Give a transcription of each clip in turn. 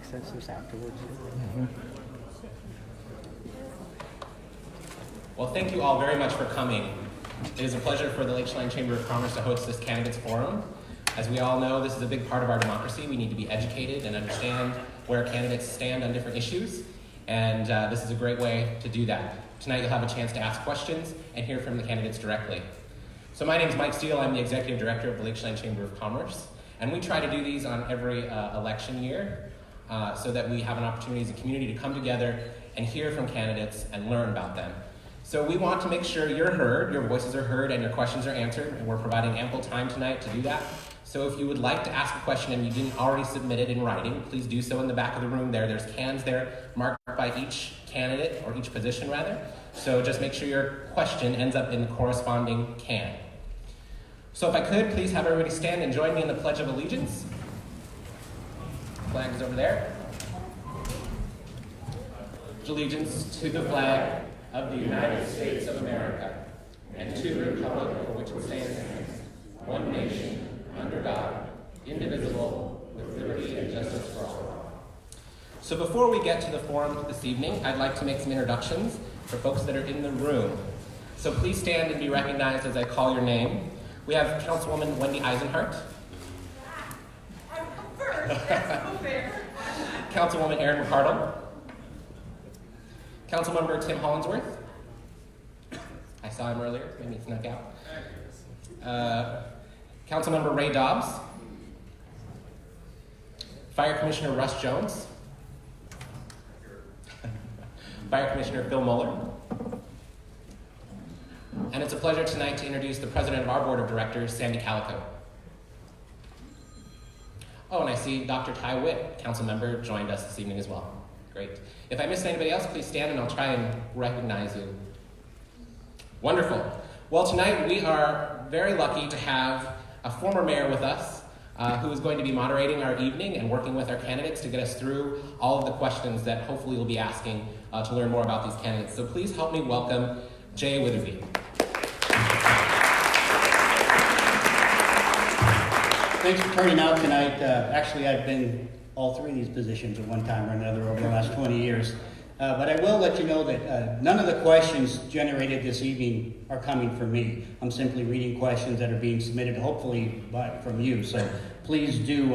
access this afterwards. Well, thank you all very much for coming. It is a pleasure for the Lake Chelan Chamber of Commerce to host this Candidates Forum. As we all know, this is a big part of our democracy. We need to be educated and understand where candidates stand on different issues, and this is a great way to do that. Tonight you'll have a chance to ask questions and hear from the candidates directly. So my name is Mike Steele. I'm the Executive Director of the Lake Chelan Chamber of Commerce, and we try to do these on every election year so that we have an opportunity as a community to come together and hear from candidates and learn about them. So we want to make sure you're heard, your voices are heard, and your questions are answered, and we're providing ample time tonight to do that. So if you would like to ask a question and you didn't already submit it in writing, please do so in the back of the room there. There's cans there marked by each candidate, or each position rather. So just make sure your question ends up in the corresponding can. So if I could, please have everybody stand and join me in the Pledge of Allegiance. Flag is over there. Pledge allegiance to the flag of the United States of America, and to the republic for which it stands, one nation, under God, indivisible, with liberty and justice for all. So before we get to the forum this evening, I'd like to make some introductions for folks that are in the room. So please stand and be recognized as I call your name. We have Councilwoman Wendy Eisenhart. I'm first, that's so fair. Councilwoman Erin McCardle. Councilmember Tim Hollingsworth. I saw him earlier, maybe he snuck out. Councilmember Ray Dobbs. Fire Commissioner Russ Jones. Fire Commissioner Phil Muller. And it's a pleasure tonight to introduce the President of our Board of Directors, Sandy Calico. Oh, and I see Dr. Ty Witt, council member, joined us this evening as well. Great. If I missed anybody else, please stand and I'll try and recognize you. Wonderful. Well, tonight we are very lucky to have a former mayor with us who is going to be moderating our evening and working with our candidates to get us through all of the questions that hopefully we'll be asking to learn more about these candidates. So please help me welcome Jay Witherbee. Thanks for turning out tonight. Actually, I've been all three of these positions at one time or another over the last 20 years. But I will let you know that none of the questions generated this evening are coming from me. I'm simply reading questions that are being submitted, hopefully from you. So please do,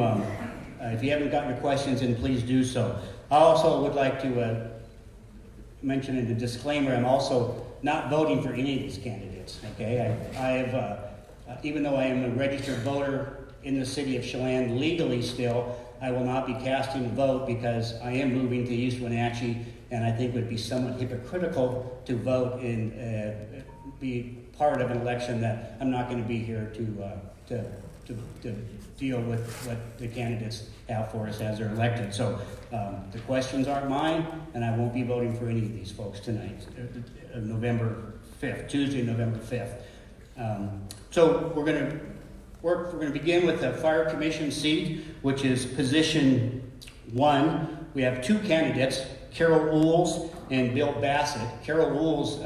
if you haven't gotten your questions in, please do so. I also would like to mention in the disclaimer, I'm also not voting for any of these candidates. Okay, I have, even though I am a registered voter in the city of Chelan legally still, I will not be casting a vote because I am moving to East Wenatchee, and I think it would be somewhat hypocritical to vote and be part of an election that I'm not going to be here to deal with what the candidates have for us as they're elected. So the questions aren't mine, and I won't be voting for any of these folks tonight, November 5th, Tuesday, November 5th. So we're going to begin with the Fire Commission seat, which is position 1. We have 2 candidates, Karyl Oules and Bill Bassett. Karyl Oules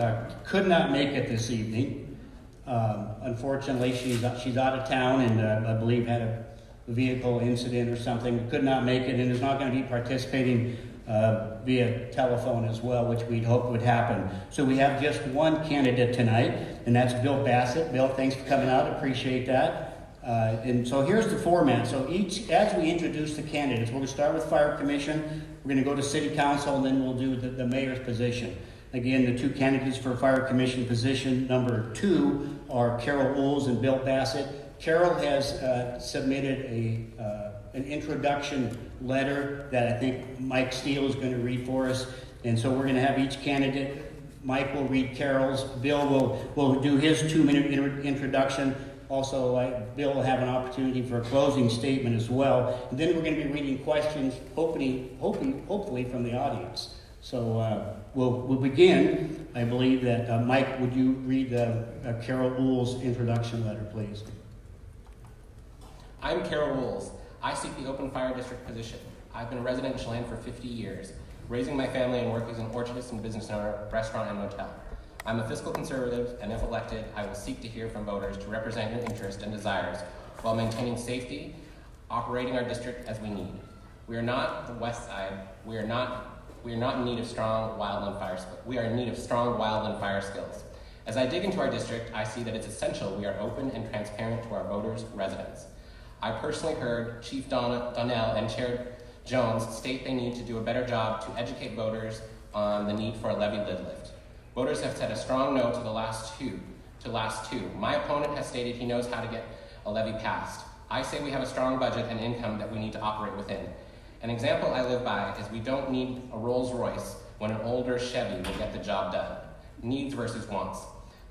could not make it this evening. Unfortunately, she's out of town and I believe had a vehicle incident or something, could not make it, and is not going to be participating via telephone as well, which we'd hope would happen. So we have just one candidate tonight, and that's Bill Bassett. Bill, thanks for coming out. Appreciate that. And so here's the format. So as we introduce the candidates, we're going to start with Fire Commission, we're going to go to City Council, and then we'll do the mayor's position. Again, the 2 candidates for Fire Commission position number 2 are Karyl Oules and Bill Bassett. Karyl has submitted an introduction letter that I think Mike Steele is going to read for us. And so we're going to have each candidate. Mike will read Karyl's. Bill will do his 2-minute introduction. Also, Bill will have an opportunity for a closing statement as well. And then we're going to be reading questions, hopefully from the audience. So we'll begin. I believe that, Mike, would you read Karyl Oules' introduction letter, please? I'm Karyl Oules. I seek the open fire district position. I've been a resident in Chelan for 50 years, raising my family and working as an orchardist and business owner, restaurant, and motel. I'm a fiscal conservative, and if elected, I will seek to hear from voters to represent your interests and desires while maintaining safety, operating our district as we need. We are not the West Side. We are not in need of strong wildland fire skills. We are in need of strong wildland fire skills. As I dig into our district, I see that it's essential we are open and transparent to our voters, residents. I personally heard Chief Donnell and Chair Jones state they need to do a better job to educate voters on the need for a levy lid lift. Voters have said a strong no to the last two. My opponent has stated he knows how to get a levy passed. I say we have a strong budget and income that we need to operate within. An example I live by is we don't need a Rolls Royce when an older Chevy will get the job done. Needs versus wants.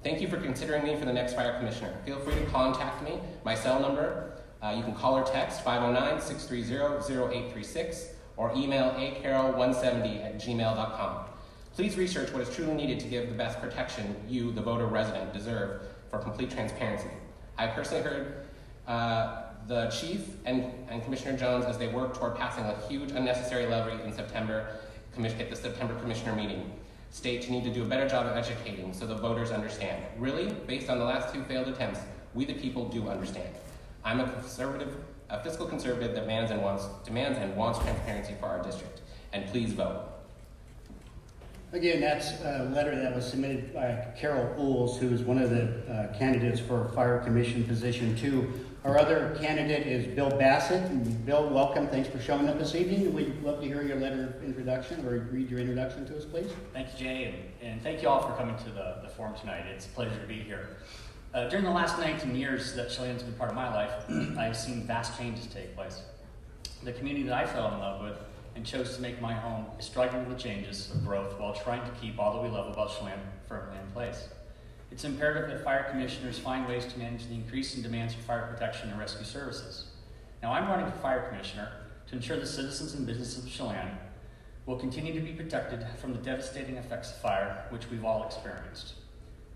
Thank you for considering me for the next fire commissioner. Feel free to contact me. My cell number, you can call or text 509-630-0836 or email akaryl170@gmail.com. Please research what is truly needed to give the best protection you, the voter resident, deserve for complete transparency. I personally heard the chief and Commissioner Jones as they work toward passing a huge unnecessary levy in September at the September commissioner meeting. State to need to do a better job of educating so the voters understand. Really, based on the last two failed attempts, we the people do understand. I'm a fiscal conservative that demands and wants transparency for our district. And please vote. Again, that's a letter that was submitted by Karyl Oules, who is one of the candidates for Fire Commission Position 2. Our other candidate is Bill Bassett. And Bill, welcome. Thanks for showing up this evening. We'd love to hear your letter of introduction, or read your introduction to us, please. Thank you, Jay, and thank you all for coming to the forum tonight. It's a pleasure to be here. During the last 19 years that Cheyenne's been part of my life, I've seen vast changes take place. The community that I fell in love with and chose to make my home is struggling with the changes of growth while trying to keep all that we love about Cheyenne firmly in place. It's imperative that fire commissioners find ways to manage the increasing demands for fire protection and rescue services. Now, I'm running for fire commissioner to ensure the citizens and businesses of Cheyenne will continue to be protected from the devastating effects of fire, which we've all experienced.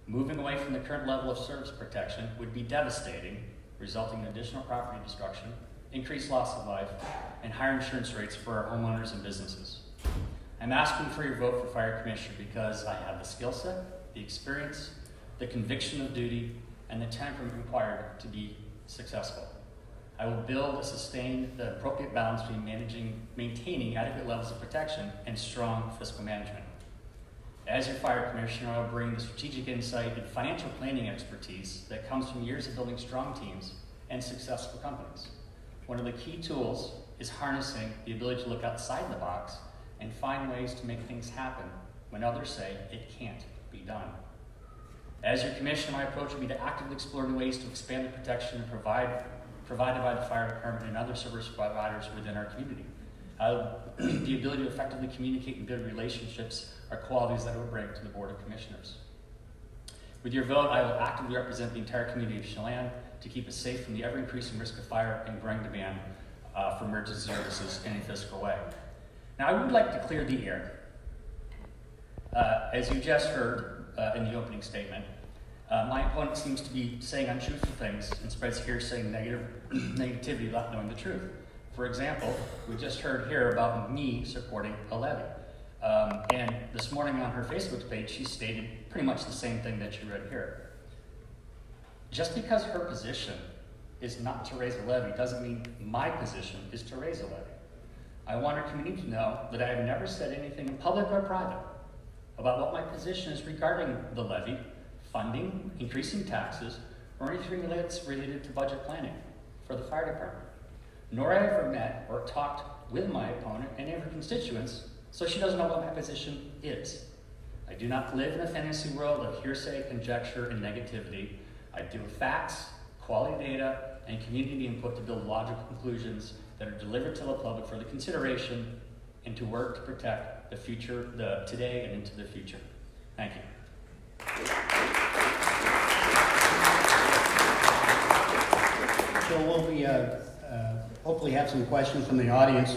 Moving away from the current level of service protection would be devastating, resulting in additional property destruction, increased loss of life, and higher insurance rates for our homeowners and businesses. I'm asking for your vote for fire commissioner because I have the skill set, the experience, the conviction of duty, and the temperament required to be successful. I will build and sustain the appropriate balance between maintaining adequate levels of protection and strong fiscal management. As your fire commissioner, I will bring the strategic insight and financial planning expertise that comes from years of building strong teams and successful companies. One of the key tools is harnessing the ability to look outside the box and find ways to make things happen when others say it can't be done. As your commissioner, my approach will be to actively explore new ways to expand the protection provided by the fire department and other service providers within our community. The ability to effectively communicate and build relationships are qualities that I will bring to the Board of Commissioners. With your vote, I will actively represent the entire community of Cheyenne to keep us safe from the ever-increasing risk of fire and growing demand for emergency services in a physical way. Now, I would like to clear the air. As you just heard in the opening statement, my opponent seems to be saying untruthful things and spreads hearsay and negativity without knowing the truth. For example, we just heard here about me supporting a levy. And this morning on her Facebook page, she stated pretty much the same thing that you read here. Just because her position is not to raise a levy doesn't mean my position is to raise a levy. I want our community to know that I have never said anything in public or private about what my position is regarding the levy, funding, increasing taxes, or anything that's related to budget planning for the fire department. Nor have I ever met or talked with my opponent and her constituents, so she doesn't know what my position is. I do not live in a fantasy world of hearsay, conjecture, and negativity. I deal with facts, quality data, and community input to build logical conclusions that are delivered to the public for the consideration and to work to protect the future, the today and into the future. Thank you. So we'll be hopefully have some questions from the audience.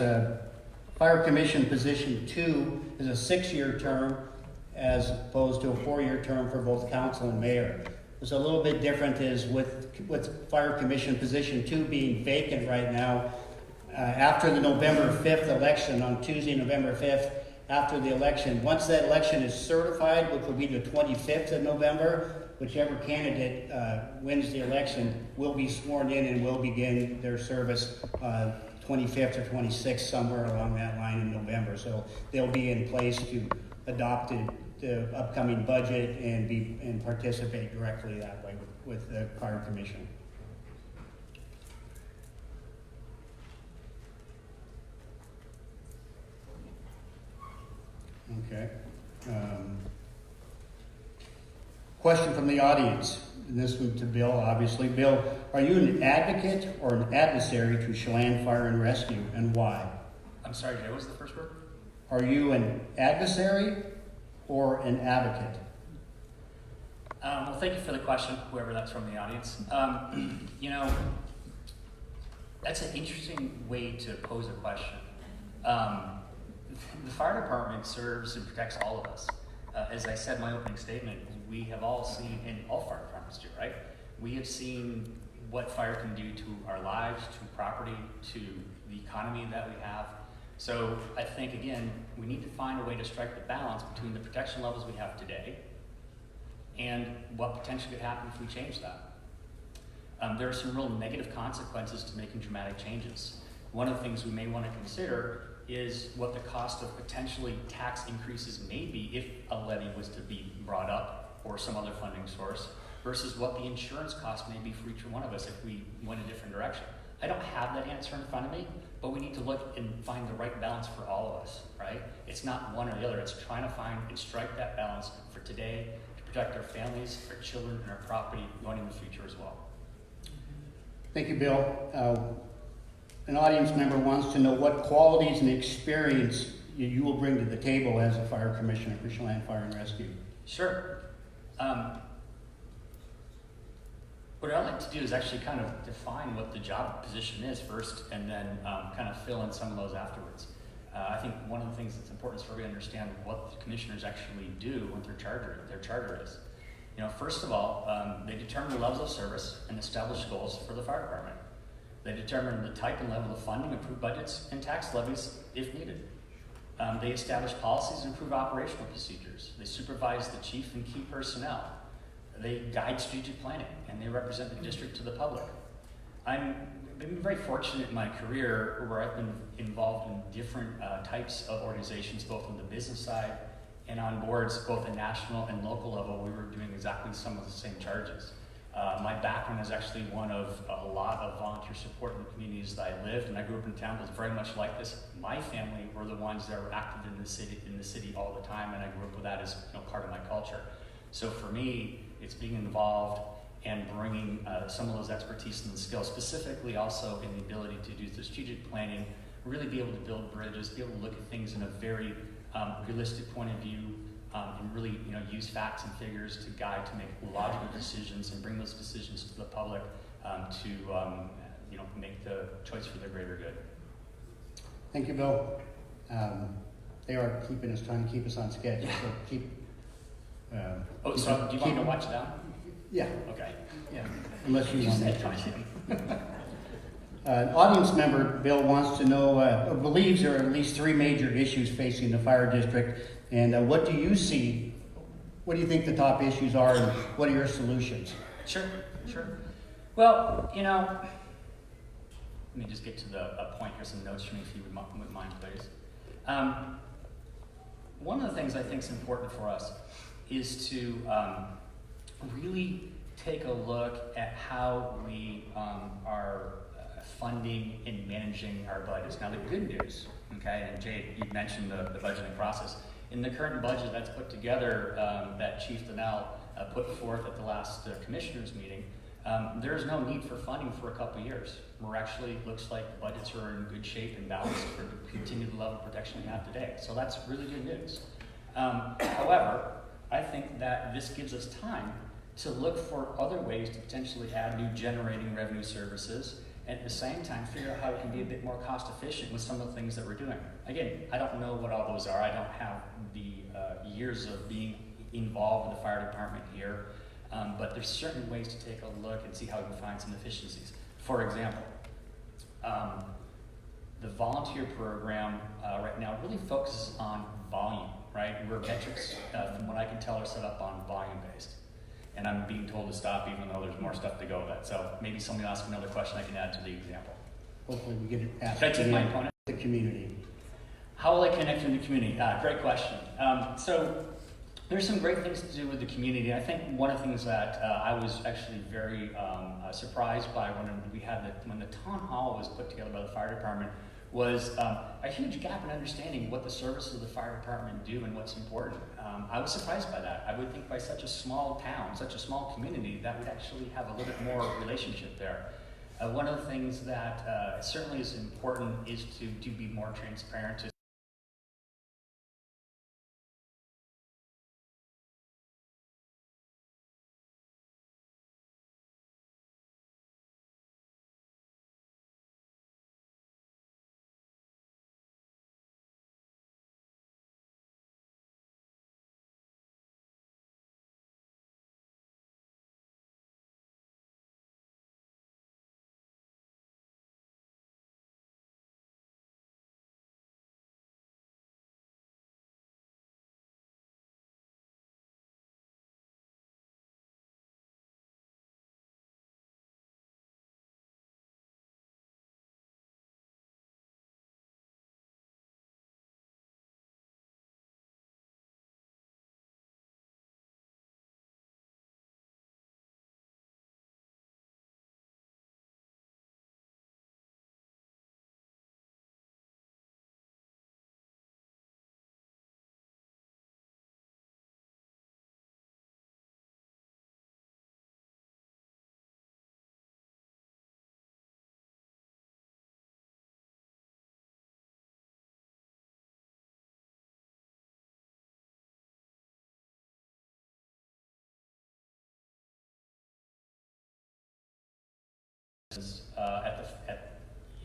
Fire Commission Position 2 is a 6-year term as opposed to a 4-year term for both council and mayor. What's a little bit different is with Fire Commission Position 2 being vacant right now, after the November 5th election, on Tuesday, November 5th, after the election, once that election is certified, which will be the 25th of November, whichever candidate wins the election will be sworn in and will begin their service 25th or 26th, somewhere along that line in November. So they'll be in place to adopt the upcoming budget and participate directly that way with the Fire Commission. Okay. Question from the audience. And this one to Bill, obviously. Bill, are you an advocate or an adversary to Chelan Fire and Rescue, and why? I'm sorry, Jay, what was the first word? Are you an adversary or an advocate? Well, thank you for the question, whoever that's from the audience. You know, that's an interesting way to pose a question. The fire department serves and protects all of us. As I said in my opening statement, we have all seen, and all fire departments do, right? We have seen what fire can do to our lives, to property, to the economy that we have. So I think, again, we need to find a way to strike the balance between the protection levels we have today and what potentially could happen if we change that. There are some real negative consequences to making dramatic changes. One of the things we may want to consider is what the cost of potentially tax increases may be if a levy was to be brought up or some other funding source versus what the insurance cost may be for each one of us if we went a different direction. I don't have that answer in front of me, but we need to look and find the right balance for all of us, right? It's not one or the other. It's trying to find and strike that balance for today to protect our families, our children, and our property going in the future as well. Thank you, Bill. An audience member wants to know what qualities and experience you will bring to the table as a fire commissioner for Chelan Fire and Rescue. Sure. What I'd like to do is actually kind of define what the job position is first, and then kind of fill in some of those afterwards. I think one of the things that's important is for everybody to understand what the commissioners actually do, what their charter is. You know, first of all, they determine the levels of service and establish goals for the fire department. They determine the type and level of funding, approve budgets, and tax levies if needed. They establish policies and improve operational procedures. They supervise the chief and key personnel. They guide strategic planning, and they represent the district to the public. I've been very fortunate in my career where I've been involved in different types of organizations, both on the business side and on boards, both at national and local level. We were doing exactly some of the same charges. My background is actually one of a lot of volunteer support in the communities that I lived, and I grew up in a town that was very much like this. My family were the ones that were active in the city all the time, and I grew up with that as part of my culture. So for me, it's being involved and bringing some of those expertise and skills, specifically also in the ability to do strategic planning, really be able to build bridges, be able to look at things in a very realistic point of view, and really use facts and figures to guide, to make logical decisions and bring those decisions to the public to make the choice for the greater good. Thank you, Bill. They are trying to keep us on schedule, so keep. So do you want me to watch it down? Yeah. Okay. Yeah. Unless you want said to. An audience member, Bill, wants to know, believes there are at least three major issues facing the fire district, and what do you see? What do you think the top issues are, and what are your solutions? Sure. Well, let me just get to the point here, some notes from me if you would mind, please. One of the things I think is important for us is to really take a look at how we are funding and managing our budgets. Now, the good news, okay, and Jay, you mentioned the budgeting process. In the current budget that's put together, that Chief Donnell put forth at the last commissioners meeting, there is no need for funding for a couple of years. We're actually, looks like the budgets are in good shape and balanced for to continue the level of protection we have today. So that's really good news. However, I think that this gives us time to look for other ways to potentially add new generating revenue services, and at the same time figure out how we can be a bit more cost efficient with some of the things that we're doing. Again, I don't know what all those are. I don't have the years of being involved with the fire department here, but there's certain ways to take a look and see how we can find some efficiencies. For example, the volunteer program right now really focuses on volume, right? Where metrics, from what I can tell, are set up on volume-based. And I'm being told to stop even though there's more stuff to go with that. So maybe somebody will ask another question I can add to the example. hopefully we get it passed. Should I take my opponent? The community. How will I connect in the community? Great question. So there's some great things to do with the community. I think one of the things that I was actually very surprised by when the town hall was put together by the fire department was a huge gap in understanding what the services of the fire department do and what's important. I was surprised by that. I would think by such a small town, such a small community, that would actually have a little bit more relationship there. One of the things that certainly is important is to be more transparent.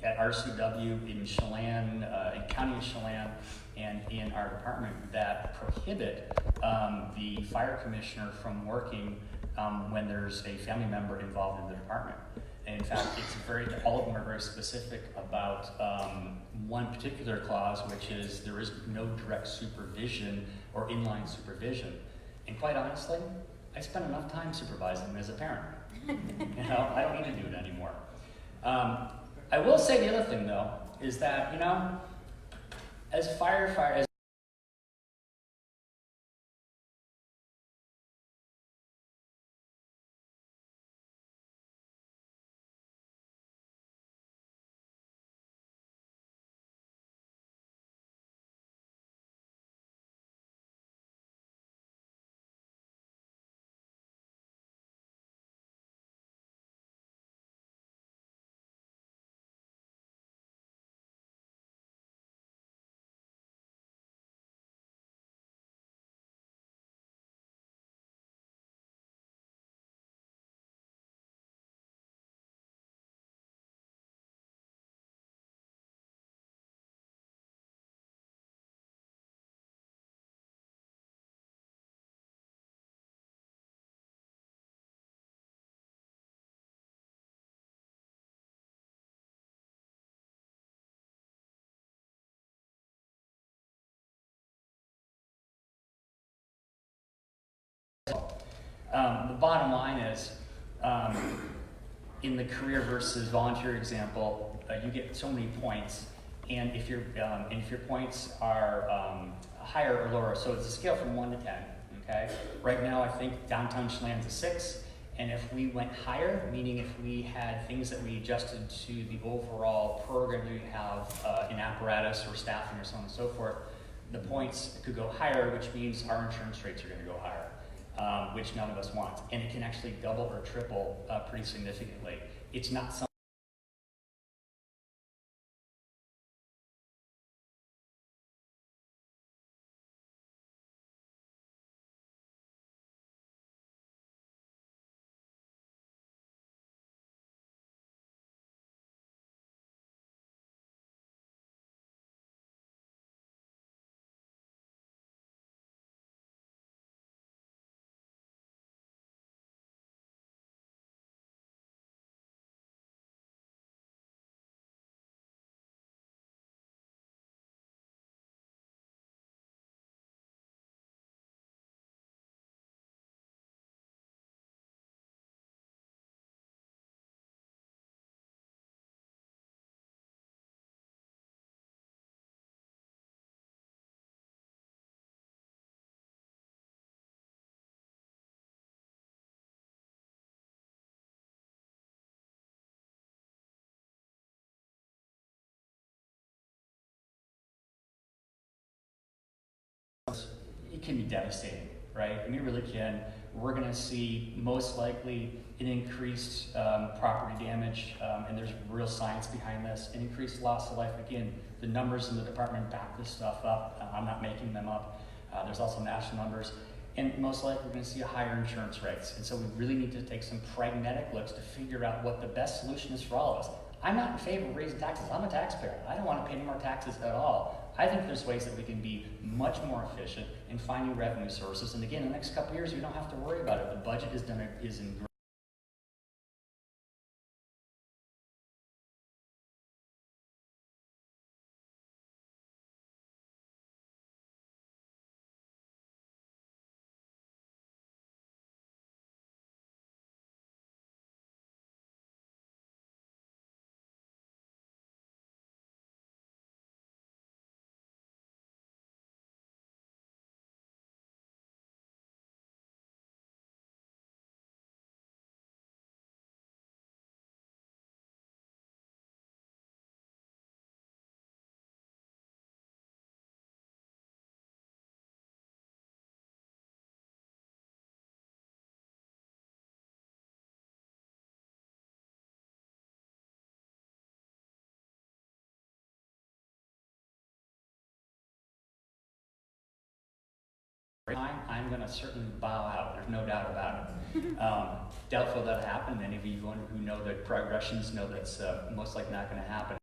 At RCW in Chelan, in County of Chelan, and in our department that prohibit the fire commissioner from working when there's a family member involved in the department. And in fact, all of them are very specific about one particular clause, which is there is no direct supervision or inline supervision. And quite honestly, I spend enough time supervising them as a parent. I don't need to do it anymore. I will say the other thing though, is that, as firefighters, the bottom line is, in the career versus volunteer example, you get so many points, and if your points are higher or lower, so it's a scale from 1 to 10. Okay. Right now, I think downtown Chelan's a 6, and if we went higher, meaning if we had things that we adjusted to the overall program that we have in apparatus or staffing or so on and so forth, the points could go higher, which means our insurance rates are going to go higher. Which none of us want, and it can actually double or triple pretty significantly. It's not something it can be devastating, right? I mean, it really can. We're going to see most likely an increased property damage, and there's real science behind this, an increased loss of life. Again, the numbers in the department back this stuff up. I'm not making them up. There's also national numbers. And most likely we're going to see higher insurance rates. And so we really need to take some pragmatic looks to figure out what the best solution is for all of us. I'm not in favor of raising taxes. I'm a taxpayer. I don't want to pay any more taxes at all. I think there's ways that we can be much more efficient in finding revenue sources. And again, in the next couple of years, we don't have to worry about it. The budget is in great. I'm going to certainly bow out. There's no doubt about it. Doubtful that'll happen. Any of you who know the progressions know that's most likely not going to happen.